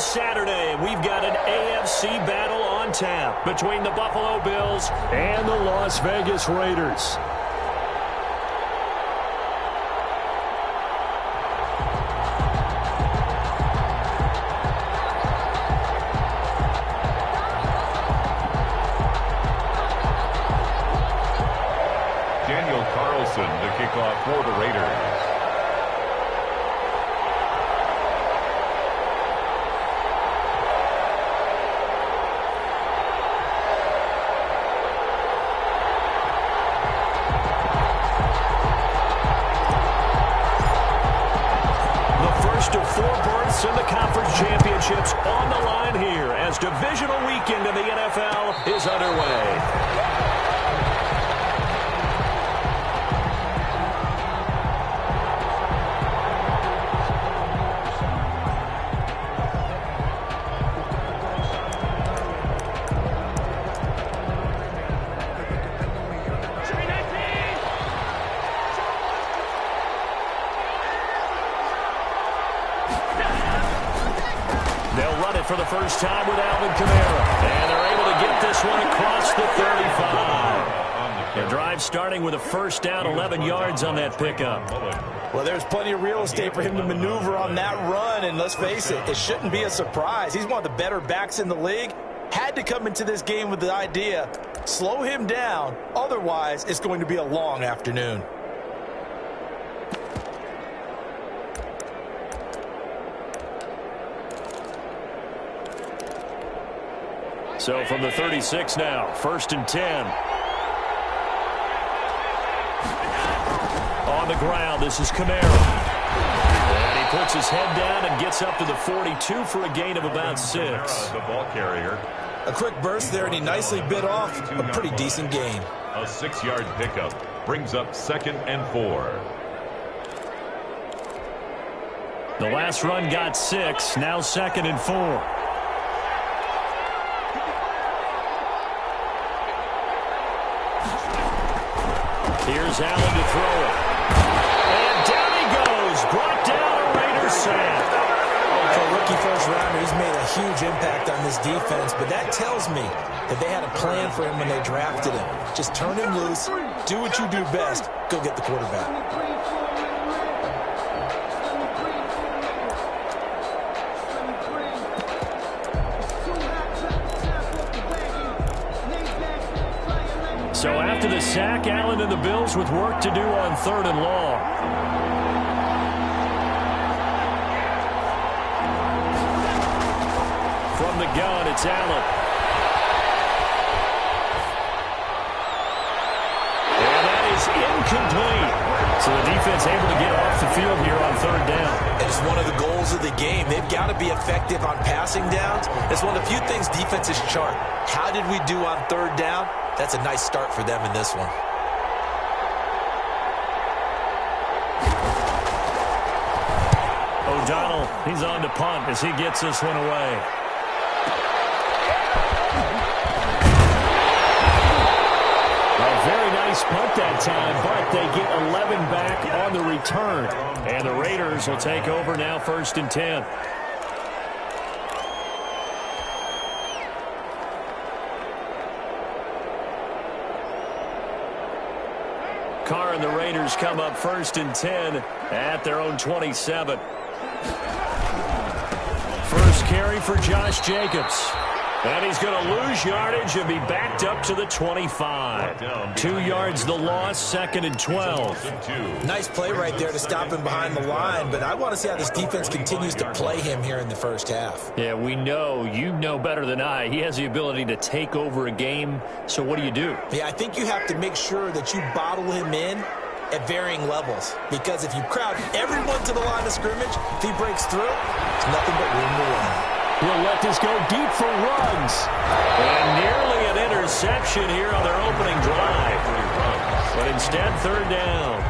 Saturday, we've got an AFC battle on tap between the Buffalo Bills and the Las Vegas Raiders. The kickoff for the Raiders. The first of 4 berths in the conference championships on the line here as divisional weekend in the NFL is underway. For the first time with Alvin Kamara. And they're able to get this one across the 35. The drive starting with a first down, 11 yards on that pickup. Well, there's plenty of real estate for him to maneuver on that run. And let's face it, it shouldn't be a surprise. He's one of the better backs in the league. Had to come into this game with the idea, slow him down. Otherwise, it's going to be a long afternoon. So from the 36 now, 1st and 10. On the ground, this is Kamara. And he puts his head down and gets up to the 42 for a gain of about 6. The ball carrier. A quick burst there, and he nicely bit off a pretty decent gain. A 6-yard pickup brings up 2nd and 4. The last run got 6, now 2nd and 4. Here's Allen to throw it. And down he goes. Brought down a Raiders sack. For a rookie first rounder, he's made a huge impact on this defense, but that tells me that they had a plan for him when they drafted him. Just turn him loose, do what you do best, go get the quarterback. So after the sack, Allen and the Bills with work to do on 3rd and long. From the gun, it's Allen. And that is incomplete. So the defense able to get off the field here on 3rd down. It's one of the goals of the game. They've got to be effective on passing downs. It's one of the few things defenses chart. How did we do on 3rd down? That's a nice start for them in this one. O'Donnell, he's on to punt as he gets this one away. A very nice punt that time, but they get 11 back on the return. And the Raiders will take over now 1st and 10. Carr and the Raiders come up 1st and 10 at their own 27. First carry for Josh Jacobs. And he's going to lose yardage and be backed up to the 25. 2 yards the loss, 2nd and 12. Nice play right there to stop him behind the line, but I want to see how this defense continues to play him here in the first half. Yeah, we know, you know better than I, he has the ability to take over a game. So what do you do? Yeah, I think you have to make sure that you bottle him in at varying levels, because if you crowd everyone to the line of scrimmage, if he breaks through, there's nothing but room to run. We'll let this go deep for runs. And nearly an interception here on their opening drive. But instead, 3rd down.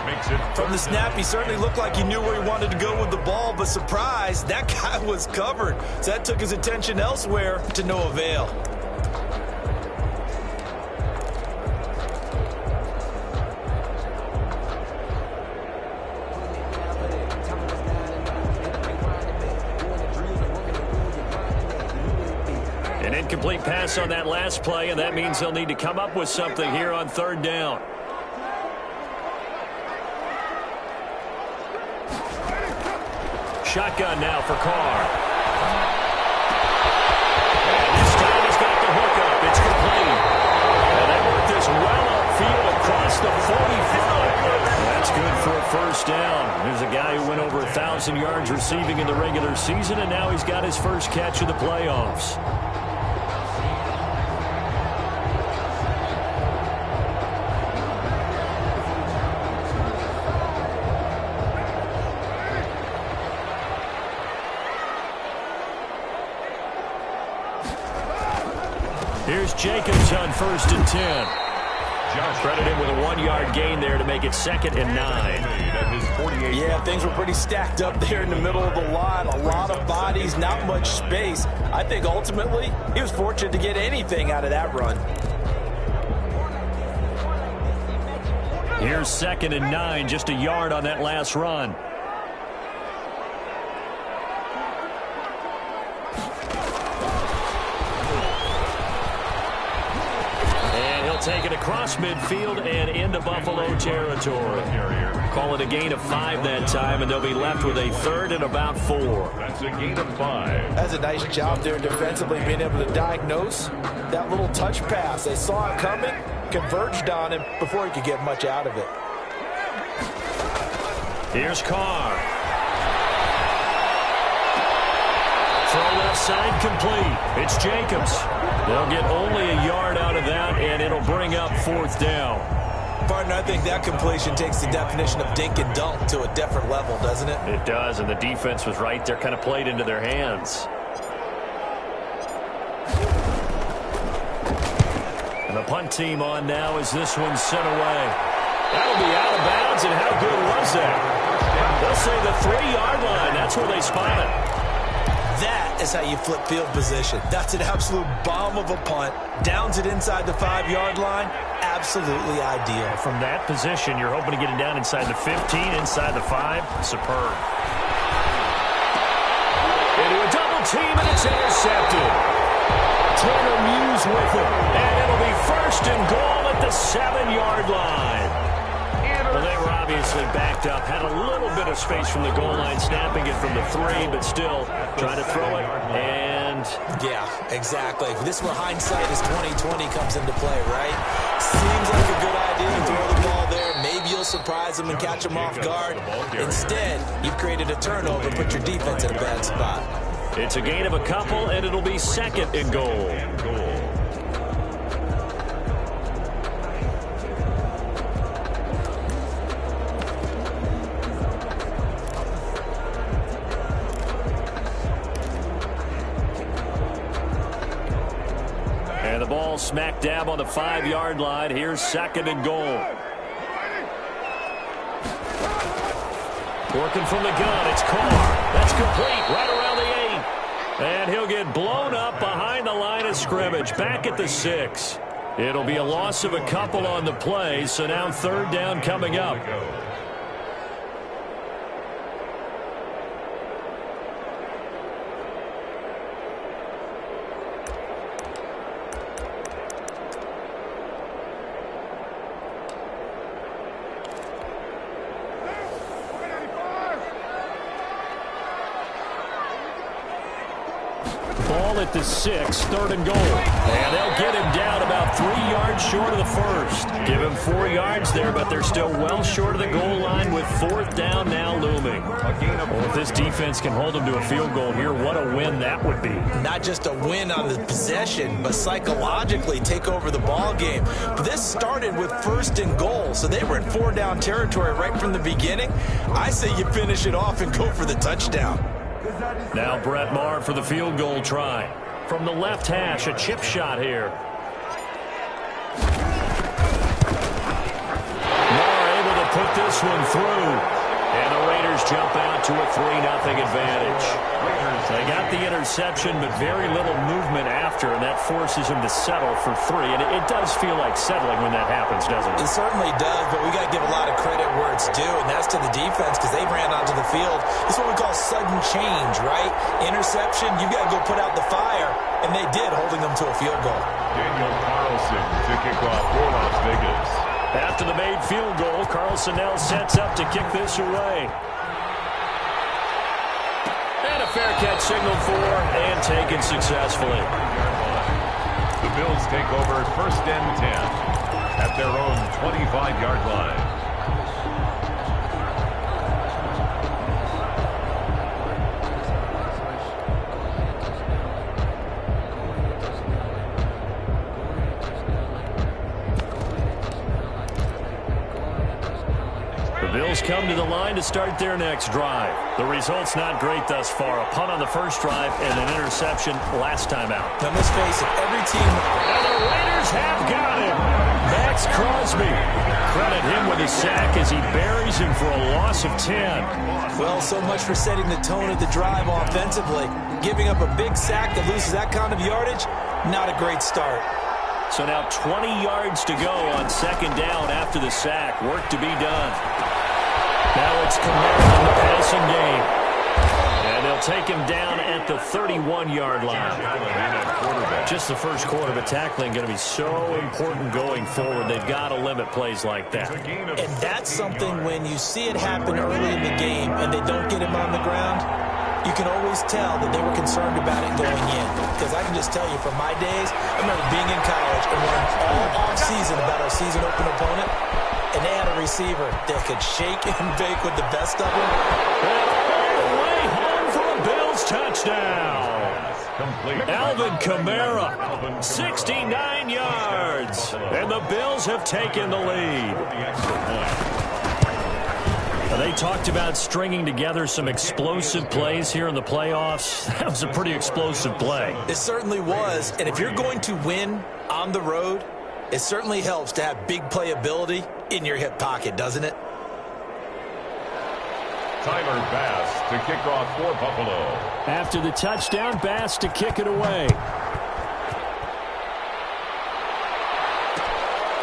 Makes it From the snap, he certainly looked like he knew where he wanted to go with the ball, but surprise, that guy was covered. So that took his attention elsewhere to no avail. An incomplete pass on that last play, and that means they'll need to come up with something here on third down. Shotgun now for Carr. And this time he's got the hookup. It's complete. And they work this well upfield across the 45. That's good for a first down. There's a guy who went over 1,000 yards receiving in the regular season, and now he's got his first catch of the playoffs. Here's Jacobs on 1st and 10. Josh credited with a 1-yard gain there to make it 2nd and 9. Yeah, things were pretty stacked up there in the middle of the line. A lot of bodies, not much space. I think ultimately he was fortunate to get anything out of that run. Here's 2nd and 9, just a yard on that last run. Take it across midfield and into Buffalo territory. Call it a gain of 5 that time, and they'll be left with a 3rd and about 4. That's a gain of 5. That's a nice job there defensively, being able to diagnose that little touch pass. They saw it coming, converged on him before he could get much out of it. Here's Carr. Throw left side complete. It's Jacobs. They'll get only a yard out of that, and it'll bring up 4th down. Partner, I think that completion takes the definition of dink and dunk to a different level, doesn't it? It does, and the defense was right there, kind of played into their hands. And the punt team on now as this one's sent away. That'll be out of bounds, and how good was that? They'll say the 3-yard line. That's where they spot it. That is how you flip field position. That's an absolute bomb of a punt. Downs it inside the 5-yard line. Absolutely ideal. From that position, you're hoping to get it down inside the 15, inside the 5. Superb. Into a double team, and it's intercepted. Tanner Muse with it. And it'll be 1st and goal at the 7-yard line. Well, they were obviously backed up, had a little bit of space from the goal line, snapping it from the 3, but still trying to throw it, and... Yeah, exactly. This is where hindsight is 20/20 comes into play, right? Seems like a good idea to throw the ball there. Maybe you'll surprise them and catch them off guard. Instead, you've created a turnover, put your defense in a bad spot. It's a gain of a couple, and it'll be 2nd and goal. And the ball smack dab on the 5-yard line. Here's 2nd and goal. Working from the gun, it's Carr. That's complete, right around the 8. And he'll get blown up behind the line of scrimmage, back at the 6. It'll be a loss of a couple on the play, so now 3rd down coming up. Ball at the 6, 3rd and goal. And they'll get him down about 3 yards short of the 1st. Give him 4 yards there, but they're still well short of the goal line with 4th down now looming. Well, if this defense can hold them to a field goal here, what a win that would be. Not just a win on the possession, but psychologically take over the ball game. But this started with 1st and goal, so they were in 4-down territory right from the beginning. I say you finish it off and go for the touchdown. Now Brett Maher for the field goal try. From the left hash, a chip shot here. Maher able to put this one through. And the Raiders jump out to a 3-0 advantage. They got the interception, but very little movement after, and that forces him to settle for 3. And it does feel like settling when that happens, doesn't it? It certainly does, but we got to give a lot of credit where it's due, and that's to the defense because they ran onto the field. It's what we call sudden change, right? Interception, you got to go put out the fire, and they did, holding them to a field goal. Daniel Carlson to kick off for Las Vegas. After the made field goal, Carlson now sets up to kick this away. And a fair catch signaled for and taken successfully. The Bills take over 1st and 10 at their own 25-yard line. Bills come to the line to start their next drive. The result's not great thus far. A punt on the first drive and an interception last time out. Now, let's face it, every team... And the Raiders have got him. Max Crosby. Credit him with a sack as he buries him for a loss of 10. Well, so much for setting the tone of the drive offensively. Giving up a big sack that loses that kind of yardage, not a great start. So now 20 yards to go on 2nd down after the sack. Work to be done. Now it's Kamara in the passing game. And they'll take him down at the 31-yard line. Just the first quarter, but tackling going to be so important going forward. They've got to limit plays like that. And that's something when you see it happen early in the game and they don't get him on the ground, you can always tell that they were concerned about it going in. Because I can just tell you from my days, I remember being in college and learning all off-season about our season open opponent. And they had a receiver that could shake and bake with the best of them. All the way home for a Bills touchdown. Alvin Kamara, 69 yards. And the Bills have taken the lead. They talked about stringing together some explosive plays here in the playoffs. That was a pretty explosive play. It certainly was. And if you're going to win on the road, it certainly helps to have big playability in your hip pocket, doesn't it? Tyler Bass to kick off for Buffalo. After the touchdown, Bass to kick it away.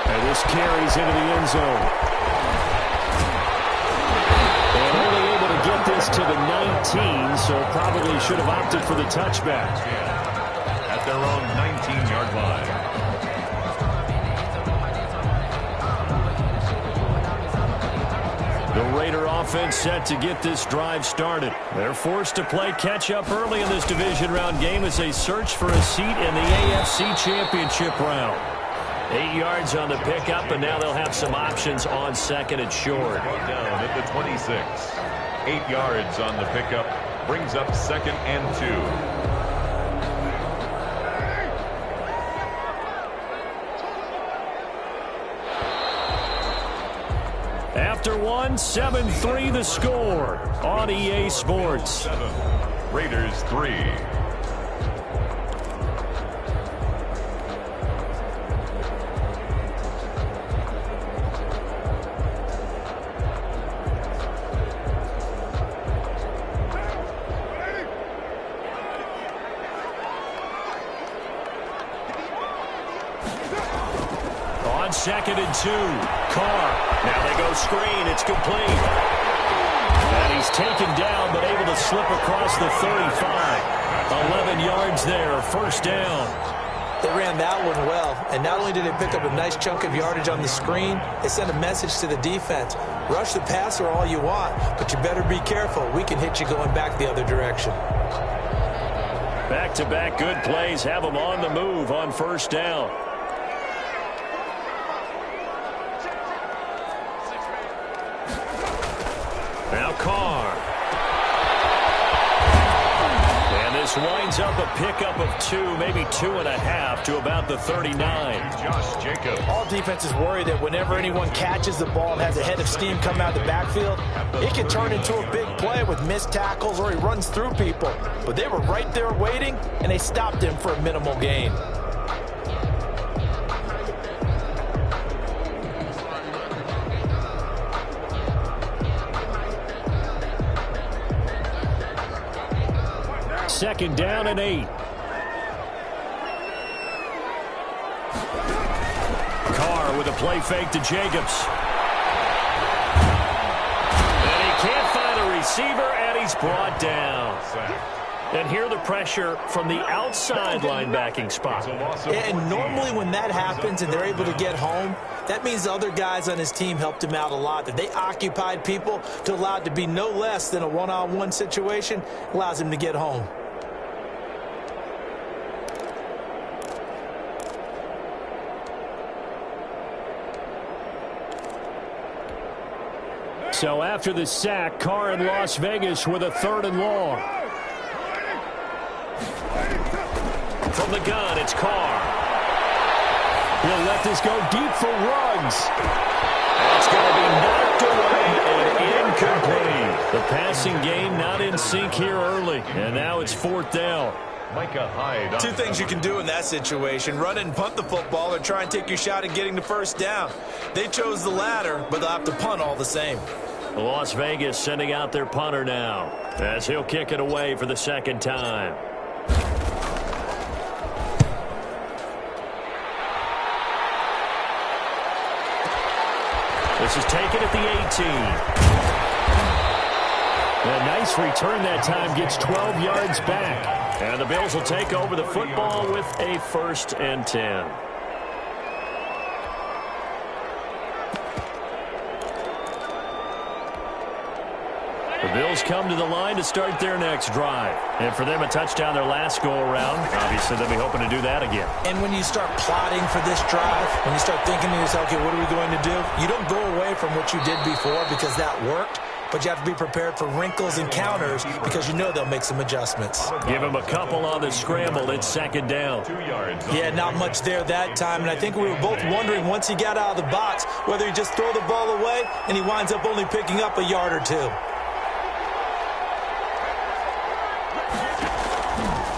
And this carries into the end zone. And only able to get this to the 19, so probably should have opted for the touchback. At their own 19-yard line. The Raider offense set to get this drive started. They're forced to play catch-up early in this division round game as they search for a seat in the AFC Championship round. 8 yards on the pickup, and now they'll have some options on 2nd and short. Down at the 26. 8 yards on the pickup. Brings up 2nd and 2. After one, 7-3 the score on EA Sports. Raiders 3. On 2nd and 2, Carr. Now they go screen. It's complete. And he's taken down, but able to slip across the 35. 11 yards there, 1st down. They ran that one well, and not only did they pick up a nice chunk of yardage on the screen, they sent a message to the defense. Rush the passer all you want, but you better be careful. We can hit you going back the other direction. Back-to-back good plays have them on the move on 1st down. Now Carr. And this winds up a pickup of 2, maybe 2.5 to about the 39. Josh Jacobs. All defenses worry that whenever anyone catches the ball and has a head of steam come out of the backfield, it can turn into a big play with missed tackles or he runs through people. But they were right there waiting, and they stopped him for a minimal gain. 2nd down and 8. Carr with a play fake to Jacobs. And he can't find a receiver, and he's brought down. And here the pressure from the outside linebacking spot. And normally when that happens and they're able to get home, that means the other guys on his team helped him out a lot. That they occupied people to allow it to be no less than a one-on-one situation allows him to get home. So after the sack, Carr in Las Vegas with a 3rd and long. From the gun, it's Carr. He'll let this go deep for Ruggs. It's going to be knocked away and incomplete. The passing game not in sync here early, and now it's 4th down. Two things you can do in that situation: run and punt the football, or try and take your shot at getting the 1st down. They chose the latter, but they'll have to punt all the same. Las Vegas sending out their punter now, as he'll kick it away for the 2nd time. This is taken at the 18. A nice return that time, gets 12 yards back. And the Bills will take over the football with a 1st and 10. The Bills come to the line to start their next drive. And for them, a touchdown their last go-around. Obviously, they'll be hoping to do that again. And when you start plotting for this drive, when you start thinking to yourself, okay, what are we going to do? You don't go away from what you did before because that worked. But you have to be prepared for wrinkles and counters because you know they'll make some adjustments. Give him a couple on the scramble. It's 2nd down. 2 yards. Yeah, not much there that time. And I think we were both wondering once he got out of the box whether he just throw the ball away and he winds up only picking up a yard or 2.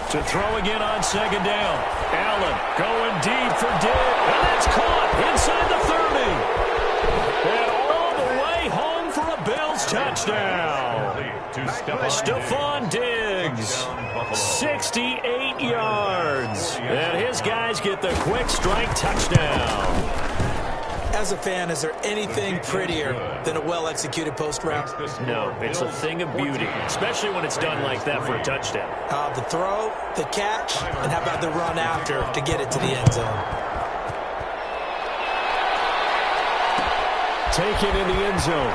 To throw again on 2nd down. Allen going deep for Diggs. And that's caught inside the 30. And all the way home for a Bills touchdown. Stephon Diggs, 68 yards. And his guys get the quick strike touchdown. As a fan, is there anything prettier than a well-executed post route? No, it's a thing of beauty, especially when it's done like that for a touchdown. The throw, the catch, and how about the run after to get it to the end zone? Taken in the end zone.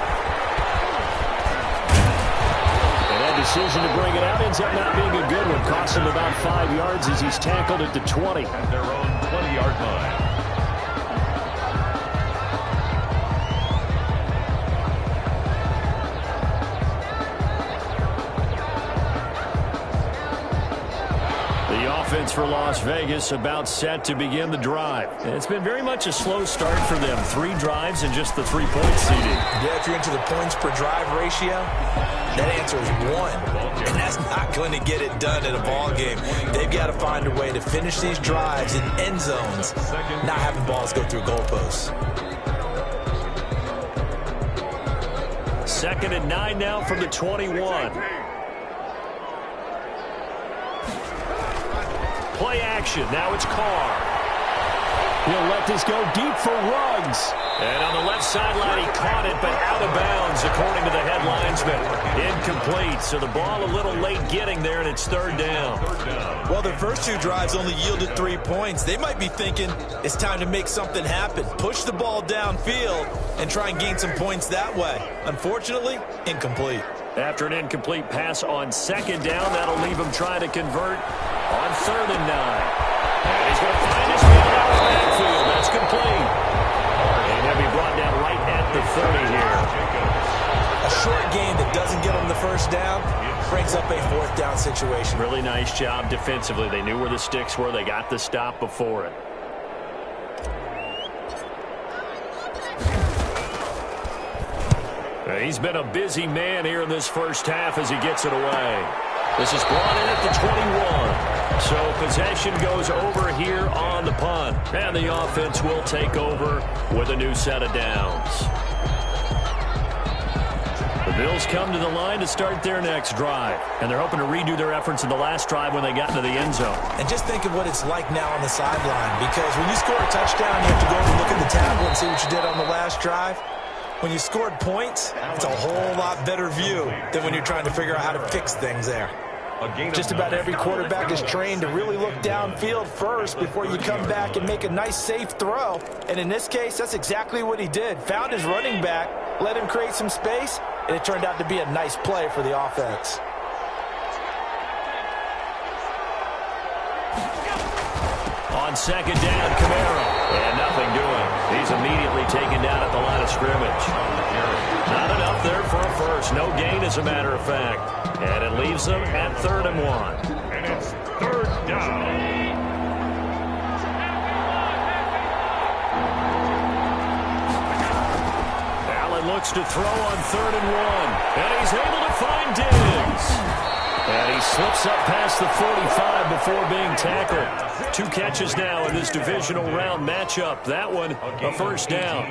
And that decision to bring it out ends up not being a good one. Cost him about 5 yards as he's tackled at the 20. At their own 20-yard line. Offense for Las Vegas about set to begin the drive. And it's been very much a slow start for them. 3 drives and just the 3-point seeding. Yeah, if you're into the points per drive ratio, that answer is 1. And that's not going to get it done in a ball game. They've got to find a way to finish these drives in end zones, not having balls go through goalposts. 2nd and 9 now from the 21. Play action. Now it's Carr. He'll let this go deep for Ruggs. And on the left sideline, he caught it, but out of bounds, according to the head linesman. Incomplete, so the ball a little late getting there, and it's 3rd down. Well, their first 2 drives only yielded 3 points. They might be thinking it's time to make something happen. Push the ball downfield and try and gain some points that way. Unfortunately, incomplete. After an incomplete pass on 2nd down, that'll leave him trying to convert on 3rd and 9. And he's going to find his man out of the backfield. That's complete. And he'll be brought down right at the 30 here. A short game that doesn't get him the 1st down brings up a 4th down situation. Really nice job defensively. They knew where the sticks were. They got the stop before it. He's been a busy man here in this first half as he gets it away. This is brought in at the 21. So possession goes over here on the punt. And the offense will take over with a new set of downs. The Bills come to the line to start their next drive, and they're hoping to redo their efforts in the last drive when they got into the end zone. And just think of what it's like now on the sideline, because when you score a touchdown, you have to go over and look at the tablet and see what you did on the last drive. When you scored points, it's a whole lot better view than when you're trying to figure out how to fix things there. Just about every quarterback is trained to really look downfield first before you come back and make a nice, safe throw. And in this case, that's exactly what he did. Found his running back, let him create some space, and it turned out to be a nice play for the offense. On second down, Camaro. And nothing doing. He's immediately taken down at the line of scrimmage. Not enough there for a first. No gain, as a matter of fact. And it leaves them at 3rd and 1. And it's 3rd down. Allen looks to throw on 3rd and 1. And he's able to find Diggs. And he slips up past the 45 before being tackled. 2 catches now in this divisional round matchup. That one, a first down.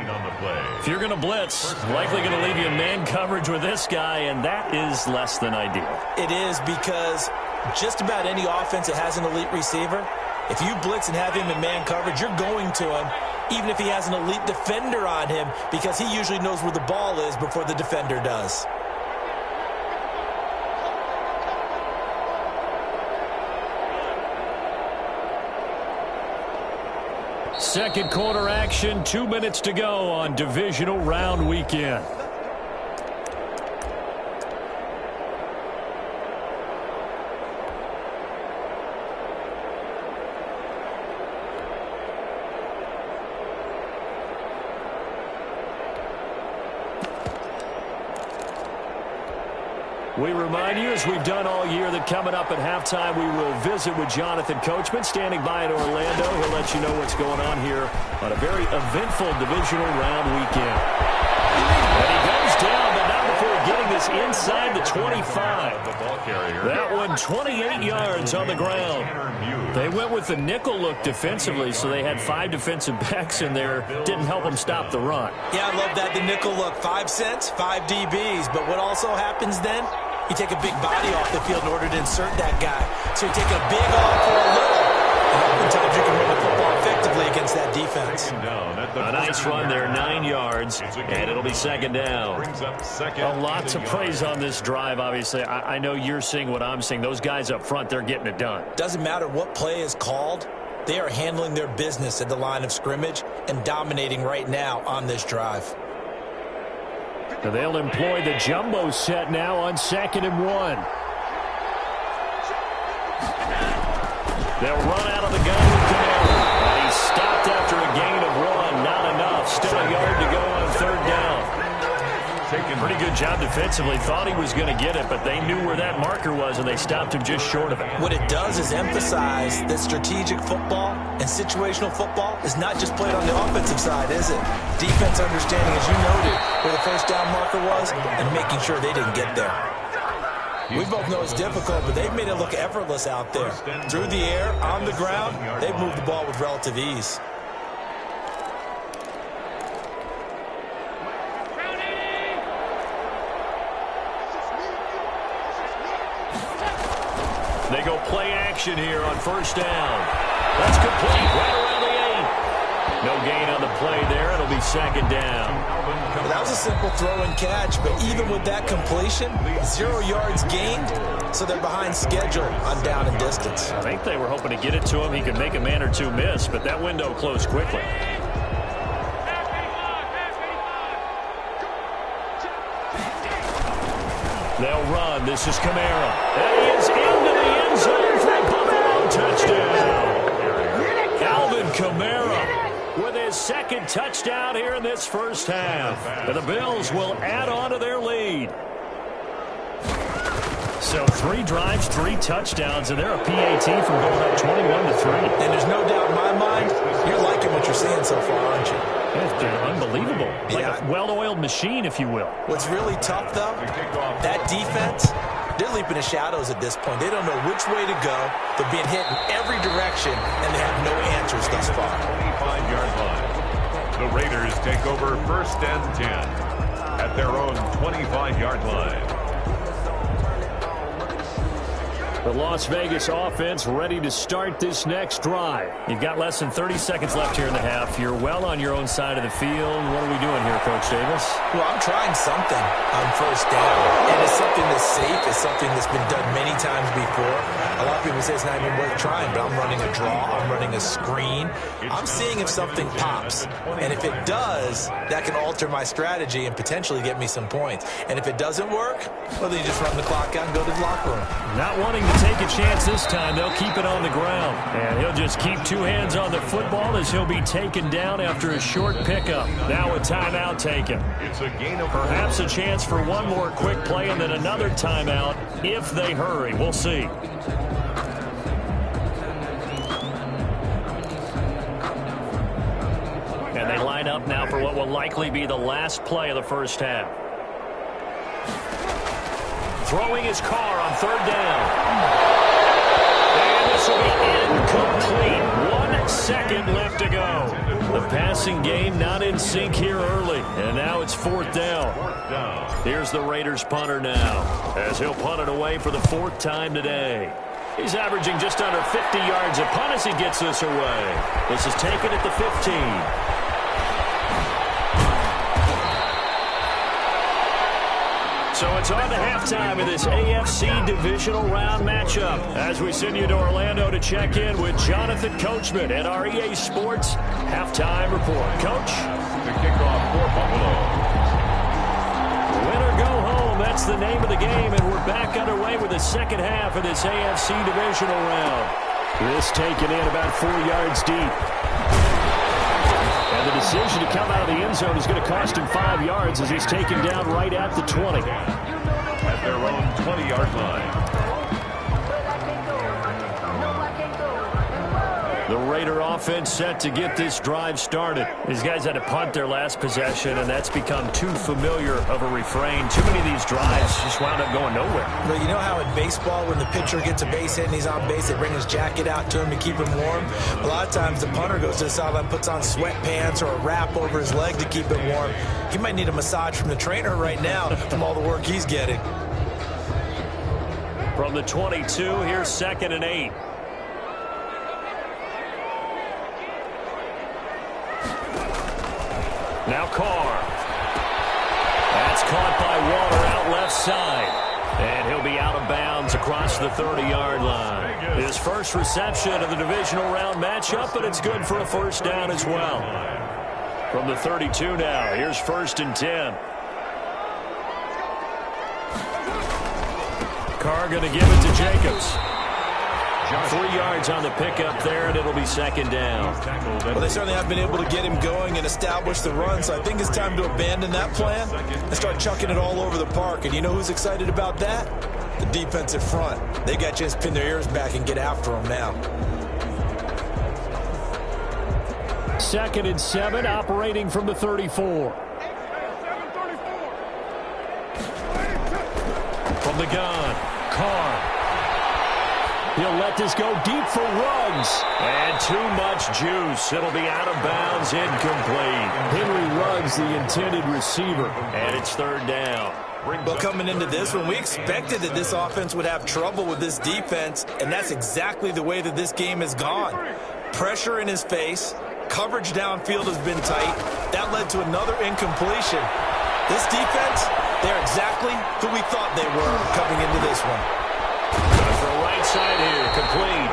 If you're going to blitz, likely going to leave you in man coverage with this guy, and that is less than ideal. It is, because just about any offense that has an elite receiver, if you blitz and have him in man coverage, you're going to him, even if he has an elite defender on him, because he usually knows where the ball is before the defender does. Second quarter action, 2 minutes to go on divisional round weekend. We remind you, as we've done all year, that coming up at halftime, we will visit with Jonathan Coachman, standing by in Orlando. He'll let you know what's going on here on a very eventful divisional round weekend. And he goes down, but not before getting this inside the 25. That one, 28 yards on the ground. They went with the nickel look defensively, so they had 5 defensive backs in there. Didn't help them stop the run. Yeah, I love that, the nickel look. 5 cents, 5 DBs. But what also happens then? You take a big body off the field in order to insert that guy. So you take a big off for a little. And oftentimes you can run the football effectively against that defense. A nice run there, 9 yards, and it'll be second down. A lot to praise on this drive, obviously. I know you're seeing what I'm seeing. Those guys up front, they're getting it done. Doesn't matter what play is called. They are handling their business at the line of scrimmage and dominating right now on this drive. So they'll employ the jumbo set now on 2nd and 1. They'll run out of the gun with Camaro. And he's stopped after a gain of 1. Not enough. Still a yard to go on 3rd down. Pretty good job defensively. Thought he was going to get it, but they knew where that marker was, and they stopped him just short of it. What it does is emphasize that strategic football and situational football is not just played on the offensive side, is it? Defense understanding, as you noted, where the first down marker was and making sure they didn't get there. We both know it's difficult, but they've made it look effortless out there. Through the air, on the ground, they've moved the ball with relative ease. They go play action here on first down. That's complete, right around the 8. No gain on the play there. It'll be second down. Well, that was a simple throw and catch, but even with that completion, 0 yards gained, so they're behind schedule on down and distance. I think they were hoping to get it to him. He could make a man or two miss, but that window closed quickly. They'll run. This is Camaro. And he is into the end zone for a Buffalo touchdown. Alvin Kamara with his second touchdown here in this first half. And the Bills will add on to their lead. So 3 drives, 3 touchdowns, and they're a PAT from going up 21-3. And there's no doubt in my mind, you're liking what you're seeing so far, aren't you? It's been unbelievable. Like a well-oiled machine, if you will. What's really tough, though, that defense, they're leaping the shadows at this point. They don't know which way to go. They're being hit in every direction, and they have no answers thus far. 25-yard line. The Raiders take over 1st and 10. at their own 25-yard line. The Las Vegas offense ready to start this next drive. You've got less than 30 seconds left here in the half. You're well on your own side of the field. What are we doing here, Coach Davis? Well, I'm trying something on first down. And it's something that's safe. It's something that's been done many times before. A lot of people say it's not even worth trying, but I'm running a draw. I'm running a screen. I'm seeing if something pops. And if it does, that can alter my strategy and potentially get me some points. And if it doesn't work, well, then you just run the clock out and go to the locker room. Not wanting to take a chance this time. They'll keep it on the ground. And he'll just keep two hands on the football as he'll be taken down after a short pickup. Now a timeout taken. It's a gain of perhaps a chance for one more quick play and then another timeout if they hurry. We'll see. And they line up now for what will likely be the last play of the first half. Throwing his car on third down. And this will be incomplete. 1 second left to go. The passing game not in sync here early. And now it's fourth down. Here's the Raiders punter now, as he'll punt it away for the fourth time today. He's averaging just under 50 yards a punt as he gets this away. This is taken at the 15. So it's on to halftime of this AFC divisional round matchup as we send you to Orlando to check in with Jonathan Coachman at our EA Sports Halftime Report. Coach? The kickoff for Buffalo. Win or go home, that's the name of the game, and we're back underway with the second half of this AFC divisional round. This taken in about 4 yards deep. And the decision to come out of the end zone is going to cost him 5 yards as he's taken down right at the 20. At their own 20-yard line. The Raider offense set to get this drive started. These guys had to punt their last possession, and that's become too familiar of a refrain. Too many of these drives just wound up going nowhere. But you know how in baseball, when the pitcher gets a base hit and he's on base, they bring his jacket out to him to keep him warm? A lot of times the punter goes to the sideline, puts on sweatpants or a wrap over his leg to keep it warm. He might need a massage from the trainer right now from all the work he's getting. From the 22, here's 2nd and 8. Now Carr. That's caught by Waller out left side. And he'll be out of bounds across the 30-yard line. His first reception of the divisional round matchup, but it's good for a first down as well. From the 32 now, here's 1st and 10. Carr going to give it to Jacobs. 3 yards on the pickup there, and it'll be 2nd down. Well, they certainly have been able to get him going and establish the run, so I think it's time to abandon that plan and start chucking it all over the park. And you know who's excited about that? The defensive front. They got a chance to pin their ears back and get after him now. 2nd and 7, operating from the 34. From the gun, Carr. He'll let this go deep for Ruggs. And too much juice. It'll be out of bounds, incomplete. Henry Ruggs, the intended receiver. And it's 3rd down. Well, coming into this one, we expected that this offense would have trouble with this defense, and that's exactly the way that this game has gone. Pressure in his face. Coverage downfield has been tight. That led to another incompletion. This defense, they're exactly who we thought they were coming into this one. Right side here, complete.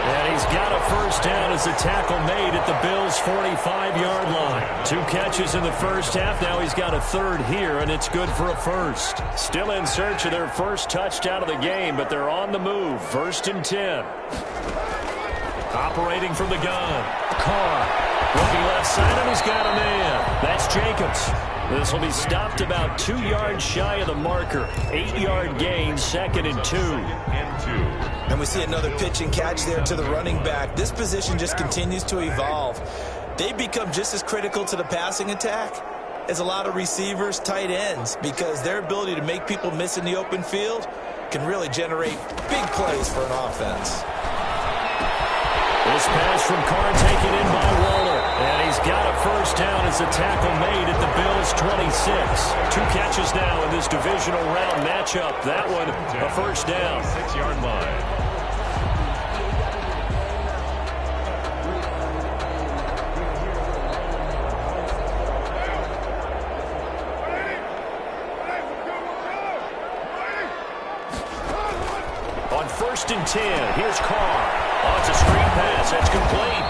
And he's got a first down as the tackle made at the Bills' 45-yard line. 2 catches in the first half. Now he's got a 3rd here, and it's good for a first. Still in search of their first touchdown of the game, but they're on the move. 1st and 10. Operating from the gun. Carr looking left side, and he's got a man. That's Jacobs. This will be stopped about 2 yards shy of the marker. 8-yard gain, 2nd and 2. And we see another pitch and catch there to the running back. This position just continues to evolve. They become just as critical to the passing attack as a lot of receivers, tight ends, because their ability to make people miss in the open field can really generate big plays for an offense. This pass from Carr taken in by Waller. And he's got a first down as the tackle made at the Bills' 26. 2 catches now in this divisional round matchup. That one, a first down. 6-yard line. On 1st and 10, here's Carr. Oh, it's a screen pass. That's complete.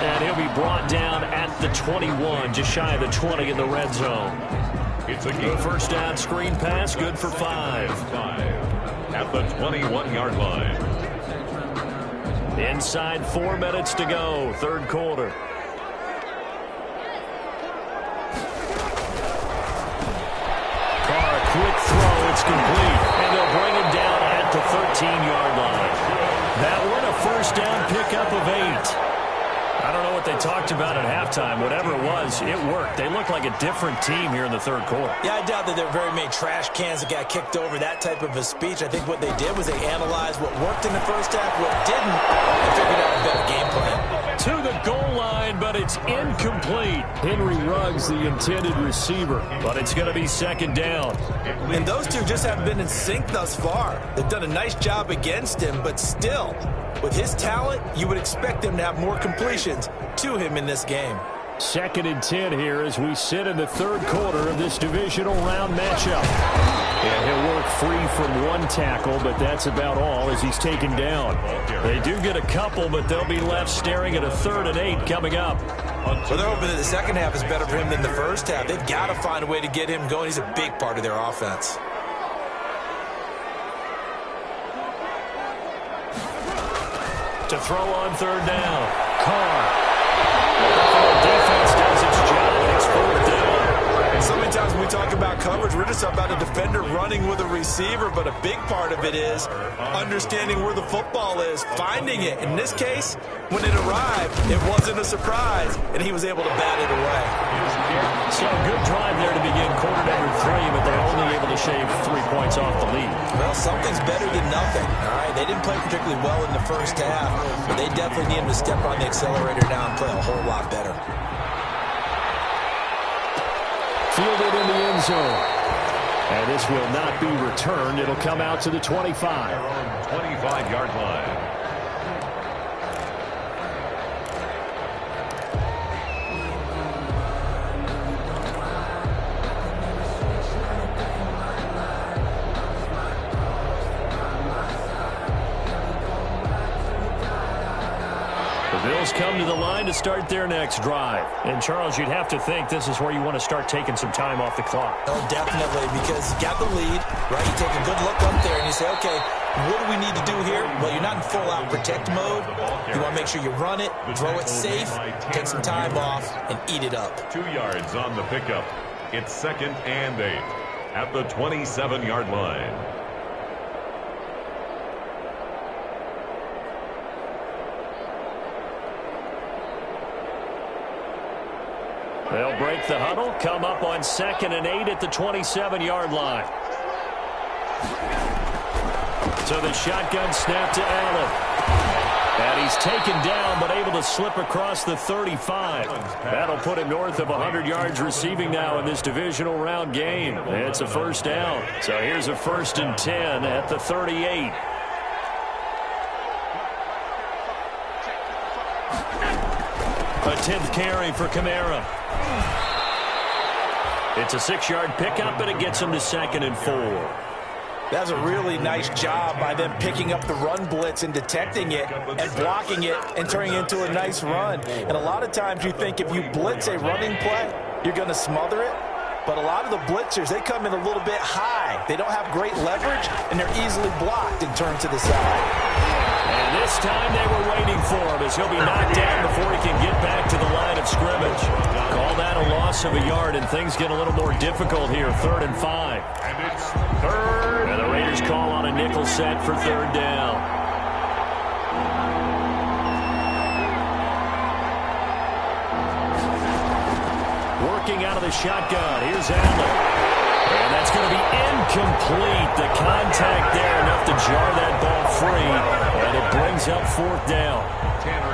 And he'll be brought down at the 21, just shy of the 20 in the red zone. It's a good first down screen pass, good for 5. At the 21-yard line. Inside 4 minutes to go, third quarter. Carr, a quick throw, it's complete. And they'll bring him down at the 13-yard line. That one, a first down pickup of 8. I don't know what they talked about at halftime. Whatever it was, it worked. They look like a different team here in the third quarter. Yeah, I doubt that there were very many trash cans that got kicked over, that type of a speech. I think what they did was they analyzed what worked in the first half, what didn't, and figured out a better game plan. To the goal line, but it's incomplete. Henry Ruggs, the intended receiver, but it's going to be second down. And those two just haven't been in sync thus far. They've done a nice job against him, but still, with his talent, you would expect them to have more completions to him in this game. 2nd and 10 here as we sit in the third quarter of this divisional round matchup. And he'll work free from 1 tackle, but that's about all as he's taken down. They do get a couple, but they'll be left staring at a 3rd and 8 coming up. Well, they're hoping that the second half is better for him than the first half. They've got to find a way to get him going. He's a big part of their offense. To throw on 3rd down. Carr. The defense does its job. It's 4th down. And so many times when we talk about coverage, we're just about a defender running with a receiver, but a big part of it is understanding where the football is, finding it. In this case, when it arrived, it wasn't a surprise, and he was able to bat it away. So a good drive there to begin quarter number 3, but they're only able to shave 3 points off the lead. Well, something's better than nothing, all right? They didn't play particularly well in the first half, but they definitely need him to step on the accelerator now and play a whole lot better. Fielded in the end zone. And this will not be returned. It'll come out to the 25. 25-yard line. Bills come to the line to start their next drive. And, Charles, you'd have to think this is where you want to start taking some time off the clock. Oh, definitely, because you got the lead, right? You take a good look up there and you say, okay, what do we need to do here? Well, you're not in full-out protect mode. You want to make sure you run it, throw it safe, take some time off, and eat it up. 2 yards on the pickup. It's 2nd and 8 at the 27-yard line. They'll break the huddle, come up on 2nd and 8 at the 27-yard line. So the shotgun snap to Allen. And he's taken down, but able to slip across the 35. That'll put him north of 100 yards receiving now in this divisional round game. It's a first down. So here's a 1st and 10 at the 38. A 10th carry for Kamara. It's a 6-yard pickup, and it gets him to 2nd and 4. That's a really nice job by them picking up the run blitz and detecting it and blocking it and turning it into a nice run. And a lot of times you think if you blitz a running play, you're going to smother it. But a lot of the blitzers, they come in a little bit high. They don't have great leverage, and they're easily blocked and turned to the side. And this time they were waiting for him as he'll be knocked down before he can get back to the line of scrimmage. Call that a loss of a yard, and things get a little more difficult here. 3rd and 5. And it's 3rd. And the Raiders call on a nickel set for 3rd down. Working out of the shotgun. Here's Allen. And that's going to be incomplete. The contact there enough to jar that ball free. And it Brings up 4th down.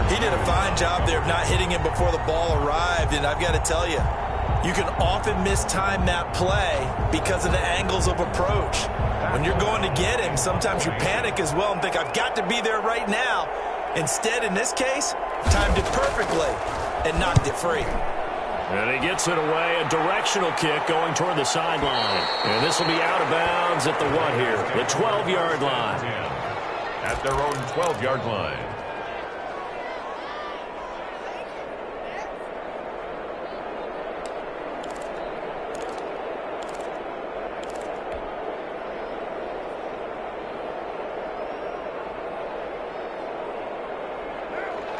He did a fine job there of not hitting him before the ball arrived, and I've got to tell you, you can often mistime that play because of the angles of approach. When you're going to get him, sometimes you panic as well and think, I've got to be there right now. Instead, in this case, timed it perfectly and knocked it free. And he gets it away, a directional kick going toward the sideline. And this will be out of bounds at the what here? The 12-yard line. At their own 12-yard line.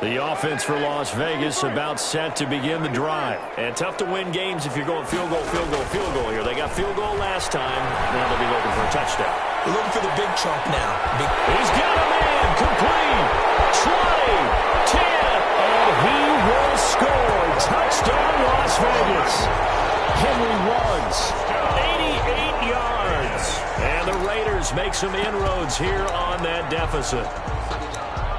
The offense for Las Vegas about set to begin the drive. And tough to win games if you're going field goal, field goal, field goal here. They got field goal last time. Now they'll be looking for a touchdown. We're looking for the big chunk now. He's got a man. Complete. 20, 10, and he will score. Touchdown, Las Vegas. Henry runs 88 yards. And the Raiders make some inroads here on that deficit.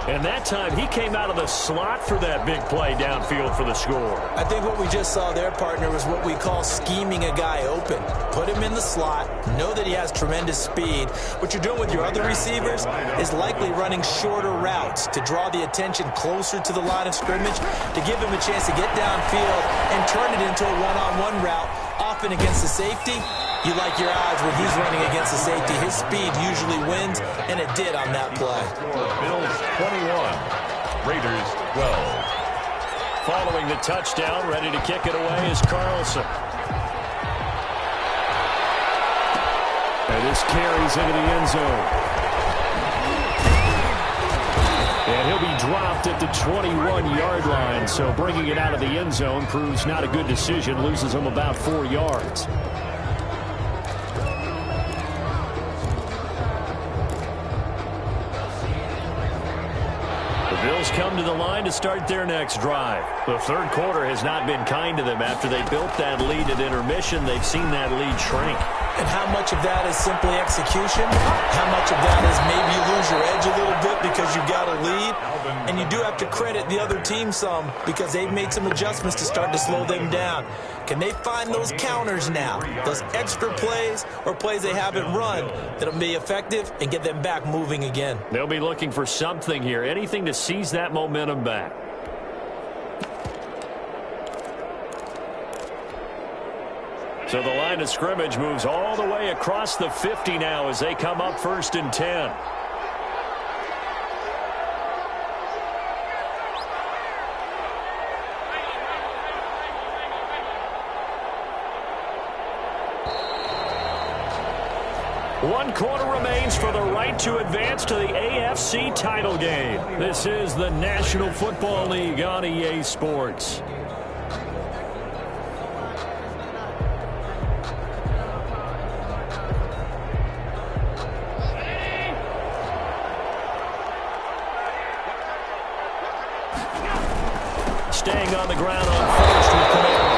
And that time, he came out of the slot for that big play downfield for the score. I think what we just saw there, partner, was what we call scheming a guy open. Put him in the slot, know that he has tremendous speed. What you're doing with your other receivers is likely running shorter routes to draw the attention closer to the line of scrimmage, to give him a chance to get downfield and turn it into a one-on-one route, often against the safety. You like your odds when he's running against the safety. His speed usually wins, and it did on that play. Bills 21, Raiders 12. Following the touchdown, ready to kick it away is Carlson. And this carries into the end zone. And he'll be dropped at the 21-yard line, so bringing it out of the end zone proves not a good decision, loses him about 4 yards. Bills come to the line to start their next drive. The third quarter has not been kind to them. After they built that lead at intermission, they've seen that lead shrink. And how much of that is simply execution? How much of that is maybe you lose your edge a little bit because you've got a lead? And you do have to credit the other team some because they've made some adjustments to start to slow them down. Can they find those counters now, those extra plays or plays they haven't run that'll be effective and get them back moving again? They'll be looking for something here, anything to seize that momentum back. So the line of scrimmage moves all the way across the 50 now as they come up 1st and 10. One quarter remains for the right to advance to the AFC title game. This is the National Football League on EA Sports. Staying on the ground on first with Camaro.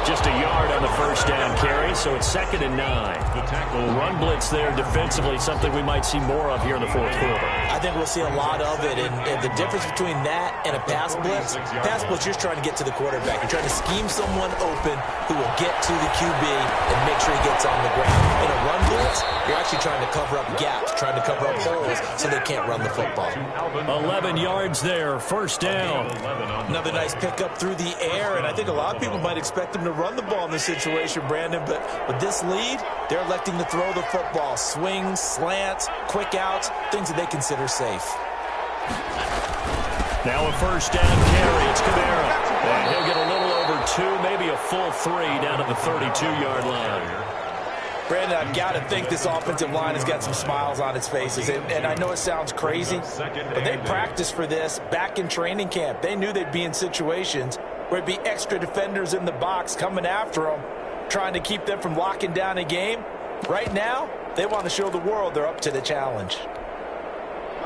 Just a yard on the first down carry, so it's 2nd and 9. The tackle run blitz there defensively, something we might see more of here in the fourth quarter. I think we'll see a lot of it, and the difference between that and a pass blitz, you're just trying to get to the quarterback. You're trying to scheme someone open who will get to the QB and make sure he gets on the ground. In a run blitz, you're actually trying to cover up gaps, trying to cover up holes so they can't run the football. 11 yards there, first down. Another nice pickup through the air, and I think a lot of people might expect them to run the ball in this situation, Brandon, but with this lead, they're electing to throw the football. Swings, slants, quick outs, things that they consider safe. Now a first down carry. It's Camaro. And he'll get a little over 2, maybe a full 3 down at the 32-yard line. Brandon, I've got to think this offensive line has got some smiles on its faces. And I know it sounds crazy, but they practiced for this back in training camp. They knew they'd be in situations where it'd be extra defenders in the box coming after them, trying to keep them from locking down a game. Right now, they want to show the world they're up to the challenge.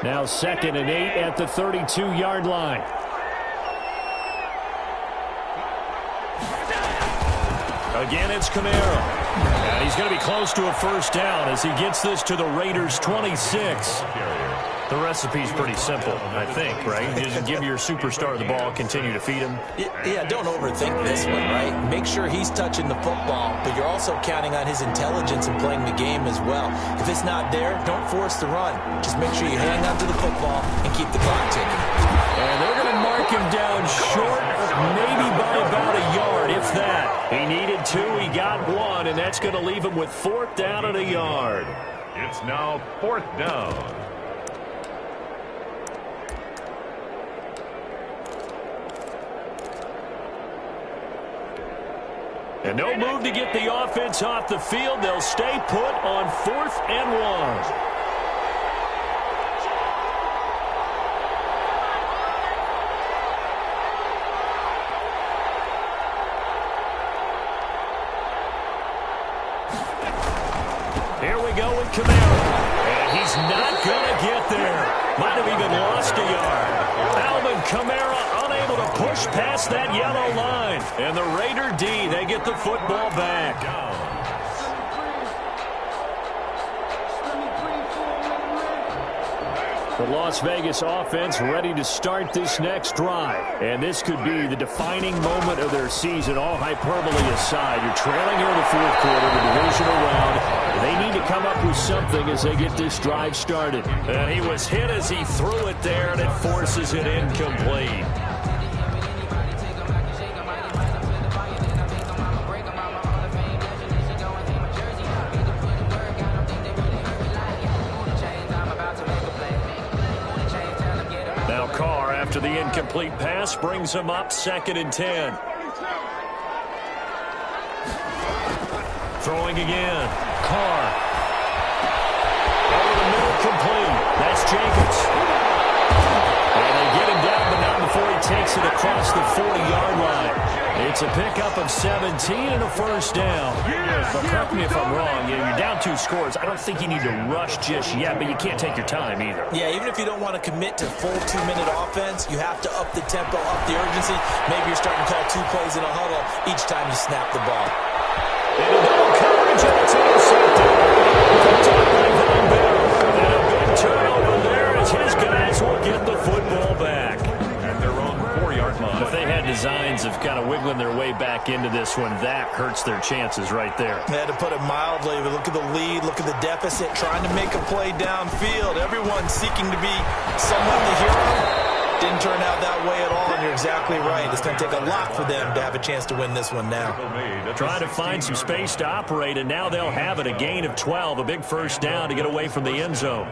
Now 2nd and 8 at the 32-yard line. Again, it's Camaro. And he's going to be close to a first down as he gets this to the Raiders' 26. The recipe's pretty simple, I think, right? Just give your superstar the ball, continue to feed him. Yeah, don't overthink this one, right? Make sure he's touching the football, but you're also counting on his intelligence in playing the game as well. If it's not there, don't force the run. Just make sure you hang on to the football and keep the clock ticking. And they're going to mark him down short, maybe by about a yard, if that. He needed 2, he got 1, and that's going to leave him with 4th down and a yard. It's now 4th down. And no move to get the offense off the field. They'll stay put on 4th and 1. Here we go with Camara. And he's not going to get there. Might have even lost a yard. Alvin Kamara unable to push past that yellow line. And the Raider D, they get the football back. The Las Vegas offense ready to start this next drive. And this could be the defining moment of their season, all hyperbole aside. You're trailing here in the 4th quarter, the divisional round. They need to come up with something as they get this drive started. And he was hit as he threw it there, and it forces it incomplete. After the incomplete pass, brings him up 2nd and 10. Throwing again. Carr. Over the middle, complete. That's Jacobs. And they get him down, but not before he takes it across the 40-yard line. It's a pickup of 17 and a 1st down. But correct me if I'm wrong. You're down 2 scores. I don't think you need to rush just yet, but you can't take your time either. Yeah, even if you don't want to commit to full 2-minute offense, you have to up the tempo, up the urgency. Maybe you're starting to call 2 plays in a huddle each time you snap the ball. And a double coverage, and it's intercepted. And a big turnover there as his guys will get the football back. At their own 4-yard line. If they had designs of kind of wiggling their way back into this one, that hurts their chances right there. They had to put it mildly, but look at the lead, look at the deficit, trying to make a play downfield. Everyone seeking to be somewhat the hero. Didn't turn out that way at all, and you're exactly right. It's going to take a lot for them to have a chance to win this one now. Trying to find some space to operate, and now they'll have it. A gain of 12, a big 1st down to get away from the end zone.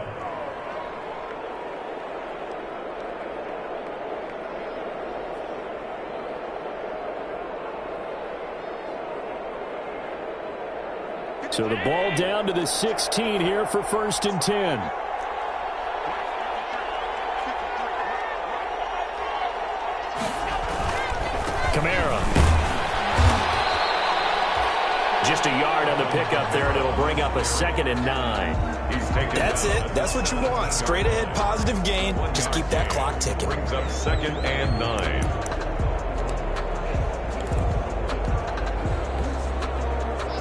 So the ball down to the 16 here for 1st and 10. Kamara. Just a yard on the pickup there, and it'll bring up a 2nd and 9. That's it. That's what you want. Straight ahead, positive gain. Just keep that clock ticking. Brings up 2nd and 9.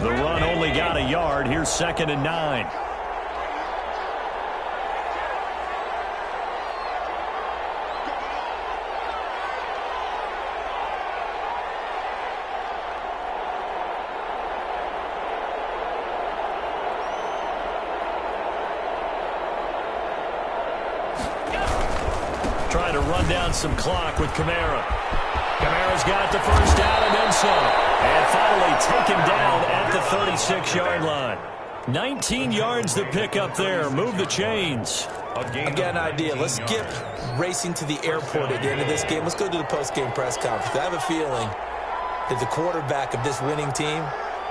The run only got a yard. Here's 2nd and 9. Trying to run down some clock with Kamara. Kamara's got the 1st down and then some. And finally taken down at the 36-yard line. 19 yards the pickup there. Move the chains. I got an idea. Let's skip racing to the airport at the end of this game. Let's go to the post-game press conference. I have a feeling that the quarterback of this winning team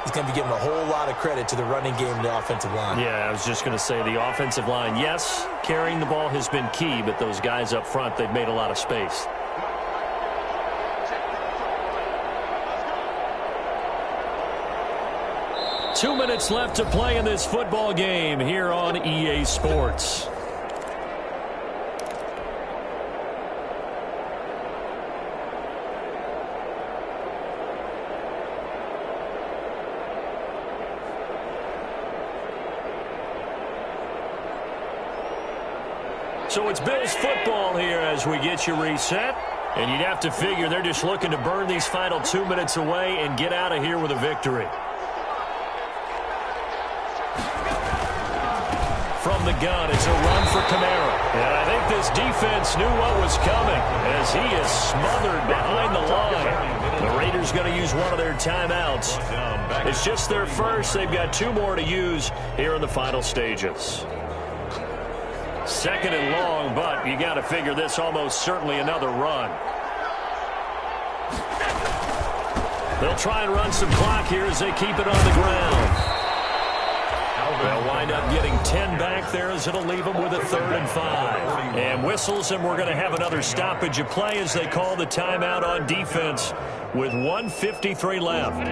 is going to be giving a whole lot of credit to the running game and the offensive line. Yeah, I was just going to say the offensive line, yes, carrying the ball has been key, but those guys up front, they've made a lot of space. Two minutes left to play in this football game here on EA Sports. So it's Bills football here as we get you reset. And you'd have to figure they're just looking to burn these final 2 minutes away and get out of here with a victory. From the gun, it's a run for Kamara. And I think this defense knew what was coming as he is smothered behind the line. The Raiders going to use one of their timeouts. It's just their first. They've got 2 more to use here in the final stages. Second and long, but you got to figure this almost certainly another run. They'll try and run some clock here as they keep it on the ground. They'll wind up getting 10 back there as it'll leave them with a 3rd and 5. And whistles, and we're going to have another stoppage of play as they call the timeout on defense with 1:53 left.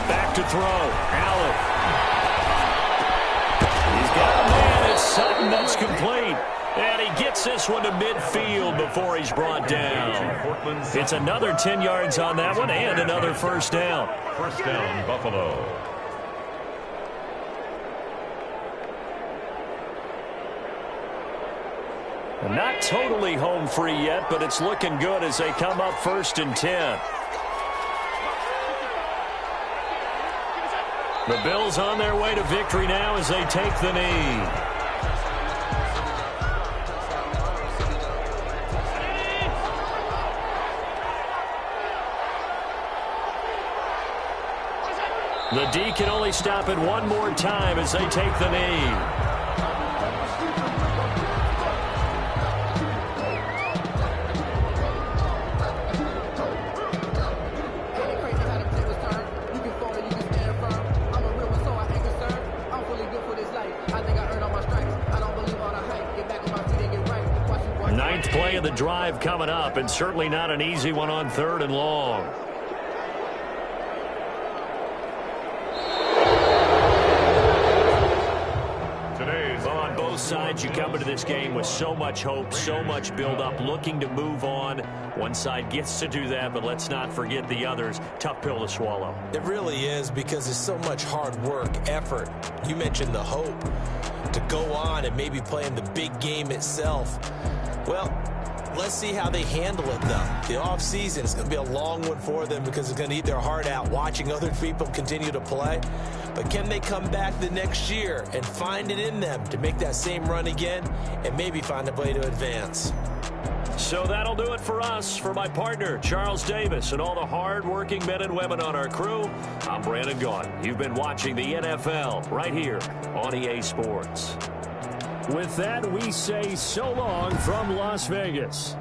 Back to throw. Allen. He's got a man. It's Sutton that's complete. And he gets this one to midfield before he's brought down. It's another 10 yards on that one and another first down. First down, Buffalo. Not totally home free yet, but it's looking good as they come up 1st and 10. The Bills on their way to victory now as they take the knee. The D can only stop it one more time as they take the knee. Ninth play of the drive coming up, and certainly not an easy one on 3rd and long. Sides, you come into this game with so much hope, so much build-up, looking to move on. One side gets to do that, but let's not forget the others. Tough pill to swallow. It really is because there's so much hard work, effort. You mentioned the hope to go on and maybe play in the big game itself. Well, let's see how they handle it, though. The offseason is going to be a long one for them because it's going to eat their heart out watching other people continue to play. But can they come back the next year and find it in them to make that same run again and maybe find a way to advance? So that'll do it for us. For my partner, Charles Davis, and all the hard-working men and women on our crew, I'm Brandon Gaudin. You've been watching the NFL right here on EA Sports. With that, we say so long from Las Vegas.